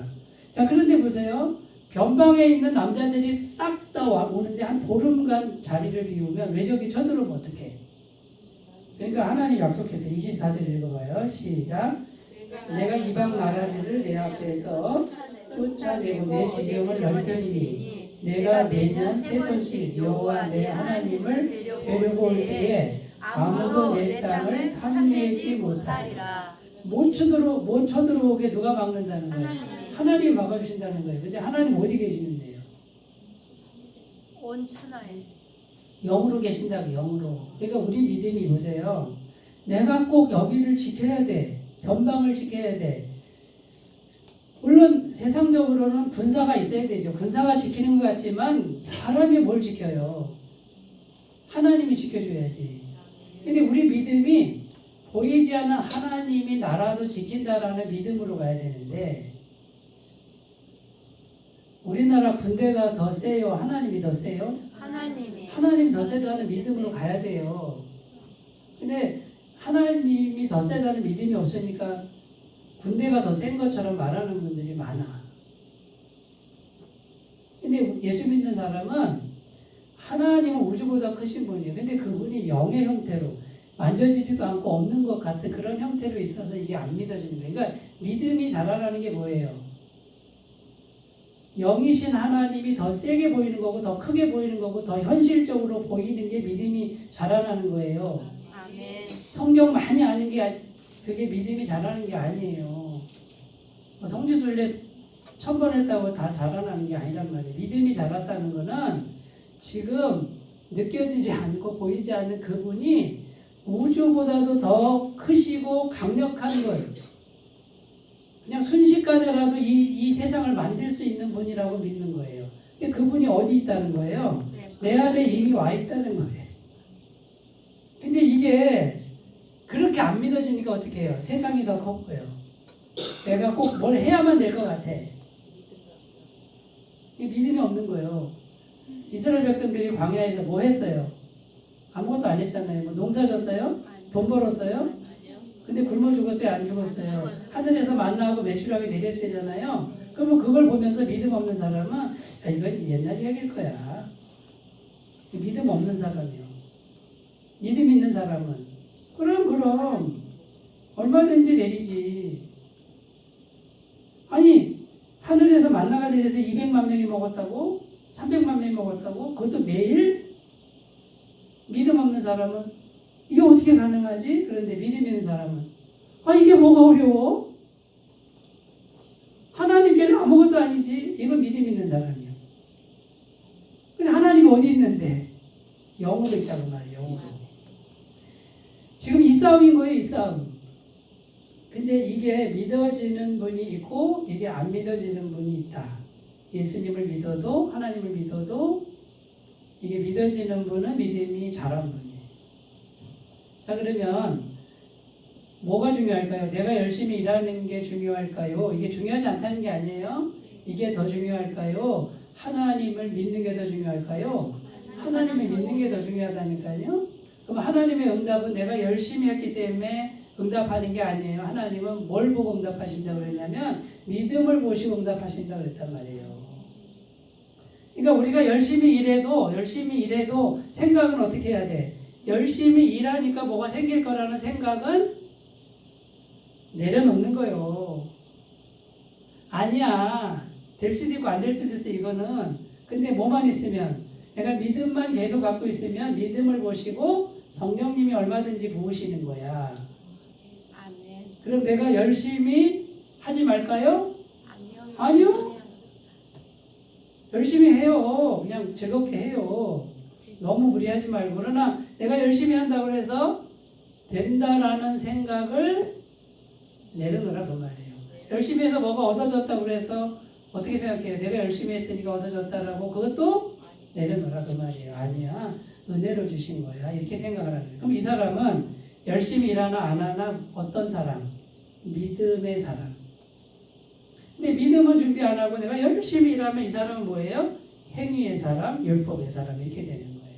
자, 그런데 보세요. 변방에 있는 남자들이 싹 다 오는데 한 보름간 자리를 비우면 외적이 쳐들어오면 어떡해? 그러니까 하나님 약속해서 24절 읽어봐요. 시작. 내가 이방 나라들을 내 앞에서 쫓아내고 내 지령을 열편이니 내가 매년 3번씩 여호와 내 하나님을 뵈려고 올 때에 아무도 내 땅을 탐내지 못하리라. 못 쳐들어오게 누가 막는다는 거예요? 하나님이 막아주신다는 거예요. 근데 하나님 어디 계시는데요? 온 천하에. 영으로 계신다고, 영으로. 그러니까 우리 믿음이 보세요. 내가 꼭 여기를 지켜야 돼. 변방을 지켜야 돼. 물론 세상적으로는 군사가 있어야 되죠. 군사가 지키는 것 같지만 사람이 뭘 지켜요? 하나님이 지켜줘야지. 근데 우리 믿음이 보이지 않는 하나님이 나라도 지킨다라는 믿음으로 가야 되는데 우리나라 군대가 더 세요? 하나님이 더 세요? 하나님이 더 세다는 믿음으로 가야 돼요. 근데 하나님이 더 세다는 믿음이 없으니까 군대가 더 센 것처럼 말하는 분들이 많아. 근데 예수 믿는 사람은 하나님은 우주보다 크신 분이에요. 근데 그분이 영의 형태로 만져지지도 않고 없는 것 같은 그런 형태로 있어서 이게 안 믿어지는 거예요. 그러니까 믿음이 자라나는 게 뭐예요? 영이신 하나님이 더 세게 보이는 거고 더 크게 보이는 거고 더 현실적으로 보이는 게 믿음이 자라나는 거예요. 아멘. 성경 많이 아는 게 그게 믿음이 자라는 게 아니에요. 성지순례 1000번 했다고 다 자라나는 게 아니란 말이에요. 믿음이 자랐다는 거는 지금 느껴지지 않고 보이지 않는 그분이 우주보다도 더 크시고 강력한 걸 그냥 순식간에라도 이 세상을 만들 수 있는 분이라고 믿는 거예요. 근데 그분이 어디 있다는 거예요? 내 안에 이미 와 있다는 거예요. 근데 이게 그렇게 안 믿어지니까 어떻게 해요? 세상이 더 컸고요. 내가 꼭 뭘 해야만 될 것 같아. 믿음이 없는 거예요. 이스라엘 백성들이 광야에서 뭐 했어요? 아무것도 안 했잖아요. 뭐 농사 졌어요? 돈 벌었어요? 근데 굶어 죽었어요? 안 죽었어요? 하늘에서 만나고 매출하게 내렸대잖아요. 그러면 그걸 보면서 믿음 없는 사람은 이건 옛날 이야기일 거야. 믿음 없는 사람이요. 믿음 있는 사람은 그럼 얼마든지 내리지. 아니 하늘에서 만나가 내려서 200만 명이 먹었다고? 300만 명이 먹었다고? 그것도 매일? 믿음 없는 사람은 이게 어떻게 가능하지? 그런데 믿음 있는 사람은 이게 뭐가 어려워? 하나님께는 아무것도 아니지. 이거 믿음 있는 사람이요. 근데 하나님 어디 있는데? 영으로 있다고 말이에요. 영으로. 지금 이 싸움 싸움인 거예요, 이 싸움. 근데 이게 믿어지는 분이 있고 이게 안 믿어지는 분이 있다. 예수님을 믿어도 하나님을 믿어도 이게 믿어지는 분은 믿음이 잘한 분이에요. 자, 그러면 뭐가 중요할까요? 내가 열심히 일하는 게 중요할까요? 이게 중요하지 않다는 게 아니에요. 이게 더 중요할까요? 하나님을 믿는 게 더 중요할까요? 하나님을 믿는 게 더 중요하다니까요. 그럼 하나님의 응답은 내가 열심히 했기 때문에 응답하는 게 아니에요. 하나님은 뭘 보고 응답하신다고 그랬냐면 믿음을 보시고 응답하신다고 그랬단 말이에요. 그러니까 우리가 열심히 일해도 생각은 어떻게 해야 돼? 열심히 일하니까 뭐가 생길 거라는 생각은 내려놓는 거예요. 아니야. 될 수도 있고 안 될 수도 있어, 이거는. 근데 뭐만 있으면, 내가 믿음만 계속 갖고 있으면 믿음을 보시고 성령님이 얼마든지 부으시는 거야. 아멘. 그럼 내가 열심히 하지 말까요? 아니요. 열심히 해요. 그냥 즐겁게 해요. 너무 무리하지 말고. 그러나 내가 열심히 한다고 해서 된다라는 생각을 내려놓으라 그 말이에요. 열심히 해서 뭐가 얻어졌다고 그래서 어떻게 생각해요? 내가 열심히 했으니까 얻어졌다라고 그것도 내려놓으라 그 말이에요. 아니야. 은혜로 주신 거야. 이렇게 생각을 하는 거예요. 그럼 이 사람은 열심히 일하나 안 하나 어떤 사람? 믿음의 사람. 근데 믿음은 준비 안 하고 내가 열심히 일하면 이 사람은 뭐예요? 행위의 사람, 율법의 사람 이렇게 되는 거예요.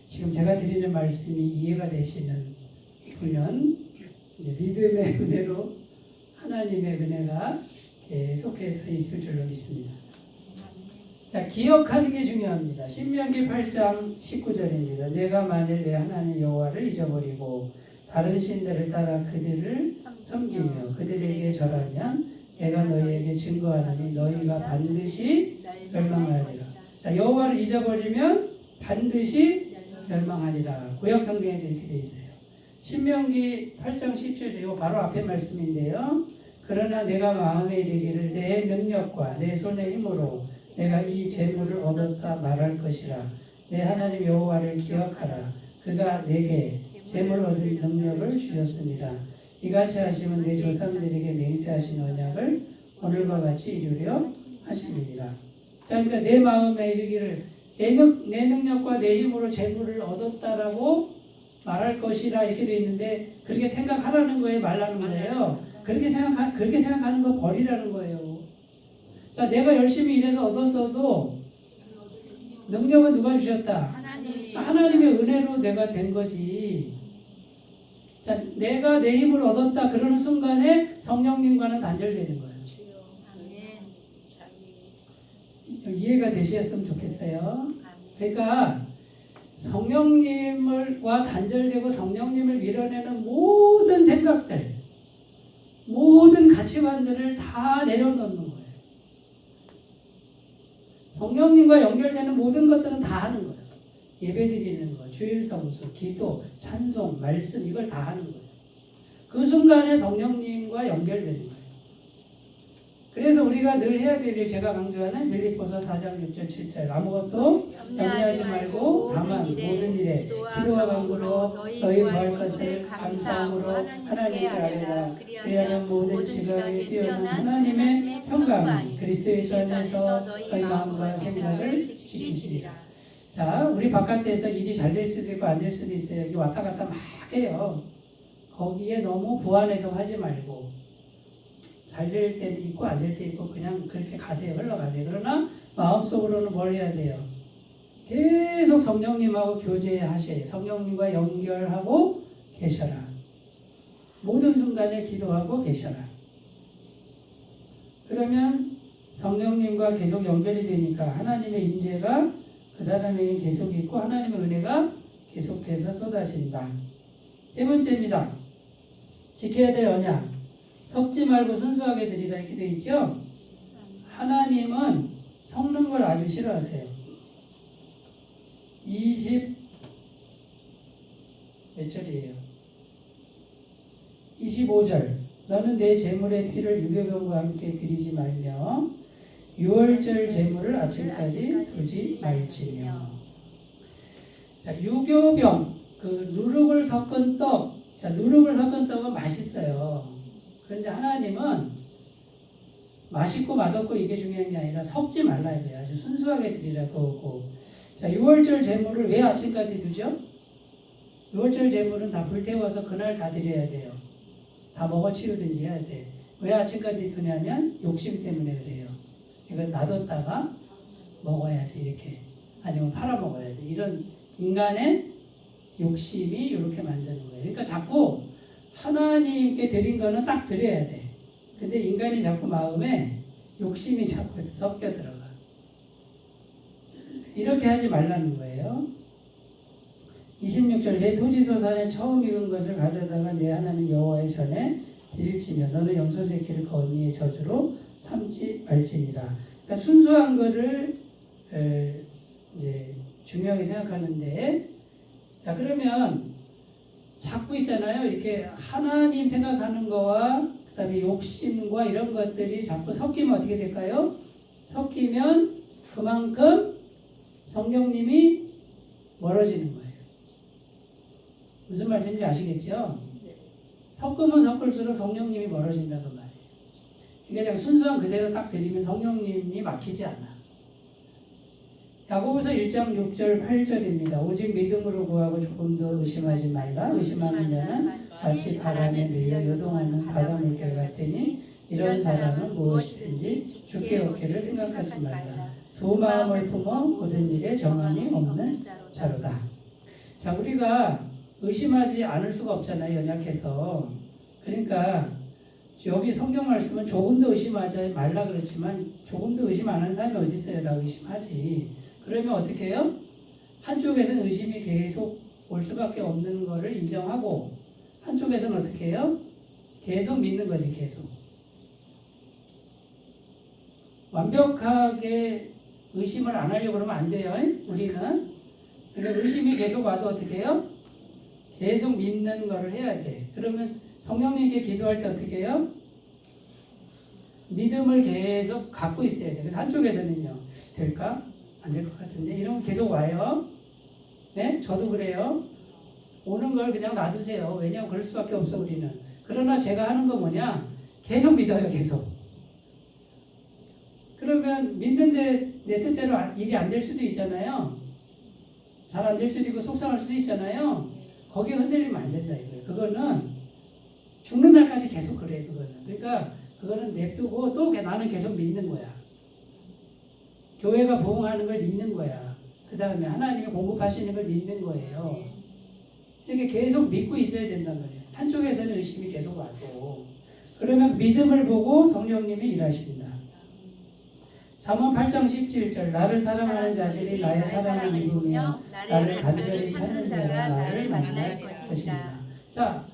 지금 제가 드리는 말씀이 이해가 되시는 분은 이제 믿음의 은혜로 하나님의 은혜가 계속해서 있을 줄로 믿습니다. 자, 기억하는 게 중요합니다. 신명기 8장 19절입니다. 내가 만일 내 하나님 여호와를 잊어버리고 다른 신들을 따라 그들을 섬기며 그들에게 절하면 내가 너희에게 증거하노니 너희가 반드시 멸망하리라. 자, 여호와를 잊어버리면 반드시 멸망하리라. 구약 성경에도 이렇게 돼 있어요. 신명기 8장 10절 이거 바로 앞에 말씀인데요. 그러나 내가 마음에 이르기를 내 능력과 내 손의 힘으로 내가 이 재물을 얻었다 말할 것이라. 내 하나님 여호와를 기억하라. 그가 내게 재물 얻을 능력을 주셨습니다. 이같이 하시면 내 조상들에게 맹세하신 언약을 오늘과 같이 이루려 하시리라. 자, 그러니까 내 마음에 이르기를 내 능력과 내 힘으로 재물을 얻었다라고 말할 것이라 이렇게 되어 있는데 그렇게 생각하라는 거예요, 말라는 거예요. 그렇게 생각하는 거 버리라는 거예요. 자, 내가 열심히 일해서 얻었어도 능력은 누가 주셨다? 하나님의 은혜로 내가 된 거지. 자, 내가 내 힘을 얻었다 그러는 순간에 성령님과는 단절되는 거예요. 좀 이해가 되셨으면 좋겠어요. 그러니까 성령님과 단절되고 성령님을 밀어내는 모든 생각들, 모든 가치관들을 다 내려놓는 거예요. 성령님과 연결되는 모든 것들은 다 하는 거예요. 예배드리는 거, 주일 성수, 기도, 찬송, 말씀 이걸 다 하는 거예요. 그 순간에 성령님과 연결되는 거예요. 그래서 우리가 늘 해야 될 일 제가 강조하는 빌립보서 4장 6절 7절 아무것도 염려하지 말고 다만 모든 일에 기도와 간구로 너희 구할 것을 감사함으로 하나님께 아뢰라. 그리하면 모든 지각에 뛰어난 하나님의 평강이 그리스도 예수 안에서 너희 마음과 생각을 지키시리라. 자, 우리 바깥에서 일이 잘 될 수도 있고 안 될 수도 있어요. 여기 왔다 갔다 막 해요. 거기에 너무 부안해동하지 말고 잘 될 때 있고 안 될 때 있고 그냥 그렇게 가세요. 흘러가세요. 그러나 마음속으로는 뭘 해야 돼요? 계속 성령님하고 교제하세요. 성령님과 연결하고 계셔라. 모든 순간에 기도하고 계셔라. 그러면 성령님과 계속 연결이 되니까 하나님의 임재가 그 사람에게 계속 있고 하나님의 은혜가 계속해서 쏟아진다. 세 번째입니다. 지켜야 될 언약. 섞지 말고 순수하게 드리라 이렇게 되어 있죠. 하나님은 섞는 걸 아주 싫어하세요. 20몇 절이에요? 25절. 너는 내 제물의 피를 유교병과 함께 드리지 말며 유월절 제물을 아침까지 두지 말지며. 자, 유교병 그 누룩을 섞은 떡, 자 누룩을 섞은 떡은 맛있어요. 그런데 하나님은 맛있고 맛없고 이게 중요한 게 아니라 섞지 말라 이거야. 아주 순수하게 드리라 그거고. 자 6월절 제물을 왜 아침까지 두죠? 6월절 제물은 다 불태워서 그날 다 드려야 돼요. 다 먹어 치우든지 해야 돼. 왜 아침까지 두냐면 욕심 때문에 그래요. 이거 놔뒀다가 먹어야지 이렇게. 아니면 팔아 먹어야지. 이런 인간의 욕심이 이렇게 만드는 거예요. 그러니까 자꾸 하나님께 드린 거는 딱 드려야 돼. 근데 인간이 자꾸 마음에 욕심이 자꾸 섞여 들어가. 이렇게 하지 말라는 거예요. 26절 내 토지소산에 처음 익은 것을 가져다가 내 하나님 여호와의 전에 드릴지며 너는 염소 새끼를 거미의 저주로 삼지 말지니라. 그러니까 순수한 거를 이제 중요하게 생각하는데, 자 그러면 자꾸 있잖아요. 이렇게 하나님 생각하는 거와 그다음에 욕심과 이런 것들이 자꾸 섞이면 어떻게 될까요? 섞이면 그만큼 성령님이 멀어지는 거예요. 무슨 말씀인지 아시겠죠? 섞으면 섞을수록 성령님이 멀어진다는 말이에요. 그러니까 그냥 순수한 그대로 딱 드리면 성령님이 막히지 않아. 야고보서 1장 6절 8절입니다. 오직 믿음으로 구하고 조금도 의심하지 말라. 의심하는 자는 같이 바람에 밀려 요동하는 바닷물결 같으니 이런 사람은 무엇이든지 주께 얻기를 생각하지 말라. 두 마음을 품어 모든 일에 정함이 없는 자로다. 자 우리가 의심하지 않을 수가 없잖아요. 연약해서. 그러니까 여기 성경 말씀은 조금도 의심하지 말라 그렇지만 조금도 의심 안 하는 사람이 어디 있어요? 다 의심하지. 그러면 어떻게 해요? 한쪽에서는 의심이 계속 올 수밖에 없는 거를 인정하고 한쪽에서는 어떻게 해요? 계속 믿는 거지. 계속. 완벽하게 의심을 안 하려고 그러면 안 돼요. 우리는. 그러니까 의심이 계속 와도 어떻게 해요? 계속 믿는 거를 해야 돼. 그러면 성령님께 기도할 때 어떻게 해요? 믿음을 계속 갖고 있어야 돼. 한쪽에서는요. 될까? 안 될 것 같은데. 이러면 계속 와요. 네? 저도 그래요. 오는 걸 그냥 놔두세요. 왜냐하면 그럴 수밖에 없어 우리는. 그러나 제가 하는 거 뭐냐? 계속 믿어요. 계속. 그러면 믿는데 내 뜻대로 일이 안 될 수도 있잖아요. 잘 안 될 수도 있고 속상할 수도 있잖아요. 거기에 흔들리면 안 된다 이거예요. 그거는 죽는 날까지 계속 그래. 그거는. 그러니까 그거는 냅두고 또 나는 계속 믿는 거야. 교회가 부흥하는 걸 믿는 거야. 그 다음에 하나님이 공급하시는 걸 믿는 거예요. 이렇게 계속 믿고 있어야 된단 말이에요. 한쪽에서는 의심이 계속 와도. 그러면 믿음을 보고 성령님이 일하신다. 잠언 8장 17절 나를 사랑하는 자들이 나의 사랑을 입으며 나를 간절히 찾는 자가 나를 만날 것이다. 자,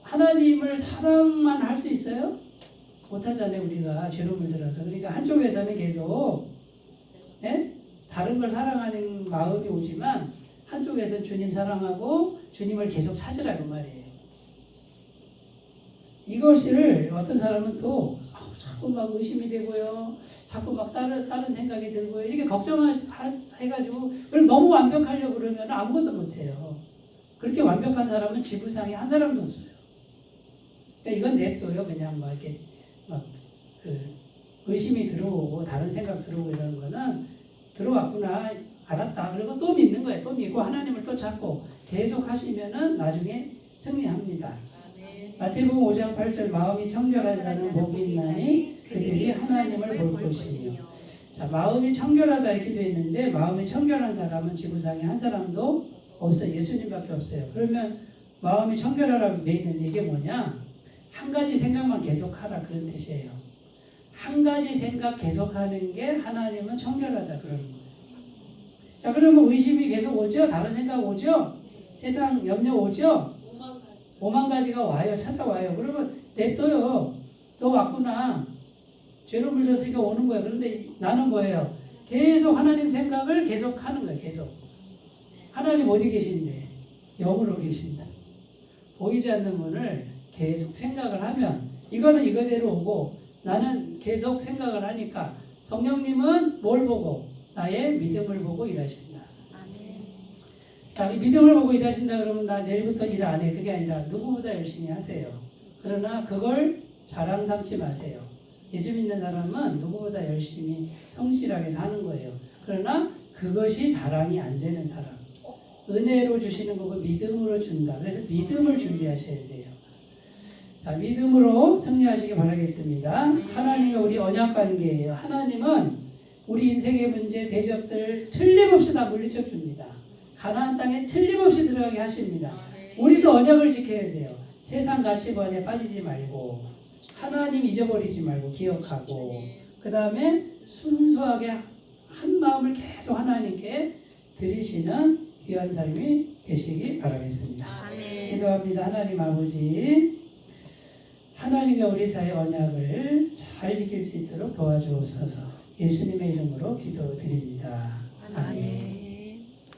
하나님을 사랑만 할 수 있어요? 못하잖아요. 우리가 죄로 물들어서. 그러니까 한쪽에서는 계속 다른 걸 사랑하는 마음이 오지만 한쪽에서는 주님 사랑하고 주님을 계속 찾으라고 말이에요. 이것을 어떤 사람은 또 자꾸 막 의심이 되고요. 자꾸 막 다른 생각이 들고요. 이렇게 걱정해가지고 그걸 너무 완벽하려고 그러면 아무것도 못해요. 그렇게 완벽한 사람은 지구상에 한 사람도 없어요. 그러니까 이건 냅둬요. 그냥 막 이렇게 막 의심이 들어오고 다른 생각 들어오고 이러는 거는 들어왔구나 알았다. 그리고 또 믿는 거예요. 또 믿고 하나님을 또 찾고 계속 하시면은 나중에 승리합니다. 마태복음 5장 8절 마음이 청결한 자는 복이 있나니 그들이 하나님을 볼 것이며. 자, 마음이 청결하다 이렇게 되어 있는데 마음이 청결한 사람은 지구상에 한 사람도 없어요. 예수님밖에 없어요. 그러면 마음이 청결하라고 되어 있는데 이게 뭐냐? 한 가지 생각만 계속하라 그런 뜻이에요. 한 가지 생각 계속하는 게 하나님은 청결하다 그러는 거예요. 자, 그러면 의심이 계속 오죠? 다른 생각 오죠? 세상 염려 오죠? 오만 가지가 와요. 찾아와요. 그러면 냅둬요. 너 왔구나. 죄로 물렸으니까 오는 거예요. 그런데 나는 뭐예요? 계속 하나님 생각을 계속 하는 거예요. 계속. 하나님 어디 계신데? 영으로 계신다. 보이지 않는 분을 계속 생각을 하면 이거는 이거대로 오고 나는 계속 생각을 하니까 성령님은 뭘 보고? 나의 믿음을 보고 일하신다. 자, 믿음을 보고 일하신다 그러면 나 내일부터 일 안 해. 그게 아니라 누구보다 열심히 하세요. 그러나 그걸 자랑 삼지 마세요. 예수 믿는 사람은 누구보다 열심히 성실하게 사는 거예요. 그러나 그것이 자랑이 안 되는 사람. 은혜로 주시는 거고 믿음으로 준다. 그래서 믿음을 준비하셔야 돼요. 자, 믿음으로 승리하시기 바라겠습니다. 하나님과 우리 언약 관계예요. 하나님은 우리 인생의 문제, 대적들 틀림없이 다 물리쳐 줍니다. 가나안 땅에 틀림없이 들어가게 하십니다. 우리도 언약을 지켜야 돼요. 세상 가치관에 빠지지 말고 하나님 잊어버리지 말고 기억하고 그 다음에 순수하게 한 마음을 계속 하나님께 드리시는 귀한 삶이 되시기 바라겠습니다. 아멘. 기도합니다. 하나님 아버지, 하나님과 우리 사이의 언약을 잘 지킬 수 있도록 도와주옵소서. 예수님의 이름으로 기도드립니다. 아멘.